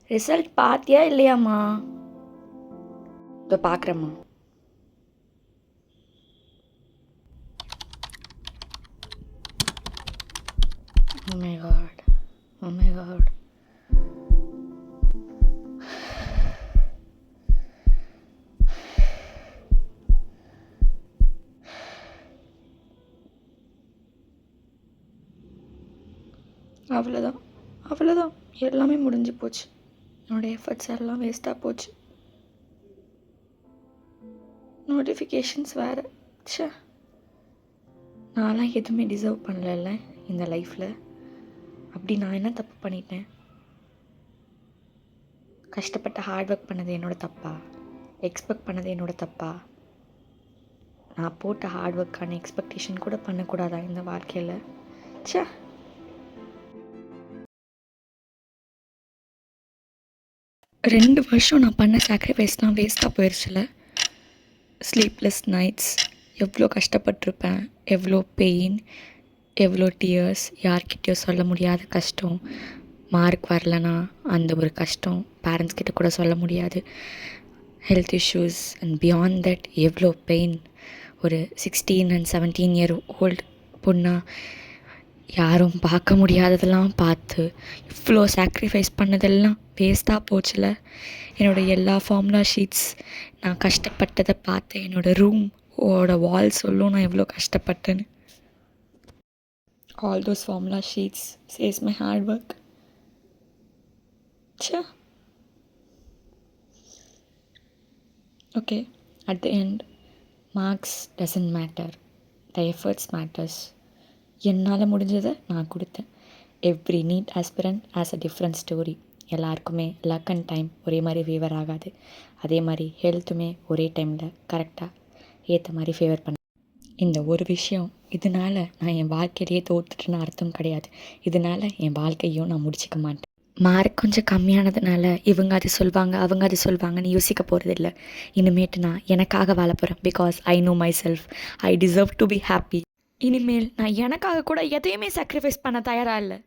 Result பார்த்தியா இல்லையாம்மா? இதோ பார்க்குறேம்மா. Oh my god. Oh my god. அவ்வளோதான், அவ்வளோதான், எல்லாமே முடிஞ்சு போச்சு. என்னோடய எஃபர்ட்ஸ் எல்லாம் வேஸ்ட்டாக போச்சு. நோட்டிஃபிகேஷன்ஸ் வேறு. ச்சே, நான்லாம் எதுவுமே டிசர்வ் பண்ணல இந்த லைஃப்பில். அப்படி நான் என்ன தப்பு பண்ணிட்டேன்? கஷ்டப்பட்டு ஹார்ட் ஒர்க் பண்ணது என்னோட தப்பா? எக்ஸ்பெக்ட் பண்ணது என்னோட தப்பா? நான் போட்ட ஹார்ட் ஒர்க்கான எக்ஸ்பெக்டேஷன் கூட பண்ணக்கூடாதா இந்த வாழ்க்கையில்? ச்சே. 2 வருஷம் நான் பண்ண சாக்ரிஃபைஸ்லாம் வேஸ்ட்டாக போயிடுச்சுல. ஸ்லீப்லெஸ் நைட்ஸ், எவ்வளோ கஷ்டப்பட்டிருப்பேன், எவ்வளோ பெயின், எவ்வளோ டியர்ஸ், யார்கிட்டயோ சொல்ல முடியாத கஷ்டம், மார்க் வரலனா அந்த ஒரு கஷ்டம், பேரண்ட்ஸ் கிட்ட கூட சொல்ல முடியாது, health issues and beyond that எவ்வளோ பெயின். ஒரு 16 and 17 year old பொண்ணா யாரும் பார்க்க முடியாததெல்லாம் பார்த்து இவ்வளோ சாக்ரிஃபைஸ் பண்ணதெல்லாம் வேஸ்ட்டாக போச்சுல. என்னோடய எல்லா ஃபார்முலா ஷீட்ஸ், நான் கஷ்டப்பட்டதை பார்த்து என்னோடய ரூமோட வால் சொல்லும் நான் எவ்வளோ கஷ்டப்பட்டேன்னு. All those formula sheets says my hard work. ச்சே. Okay, at the end marks doesn't matter, the efforts matters. என்னால் முடிஞ்சதை நான் கொடுத்தேன். Every NEET aspirant has a different story. எல்லாருக்குமே லக் அண்ட் டைம் ஒரே மாதிரி ஃபேவர் ஆகாது. அதே மாதிரி ஹெல்த்துமே ஒரே டைமில் கரெக்டாக ஏற்ற மாதிரி ஃபேவர் பண்ண. இந்த ஒரு விஷயம், இதனால் நான் என் வாழ்க்கையிலேயே தோற்றுட்டுன்னு அர்த்தம் கிடையாது. இதனால் என் வாழ்க்கையும் நான் முடிச்சிக்க மாட்டேன். மார்க் கொஞ்சம் கம்மியானதுனால இவங்க அது சொல்வாங்க, அவங்க அது சொல்வாங்கன்னு யோசிக்க போகிறதில்ல. இனிமேட்டு நான் எனக்காக வாழ போகிறேன். Because I know my self, I deserve to be happy. இனிமேல் நான் எனக்காக கூட எதையுமே சாக்ரிஃபைஸ் பண்ண தயாராக இல்லை.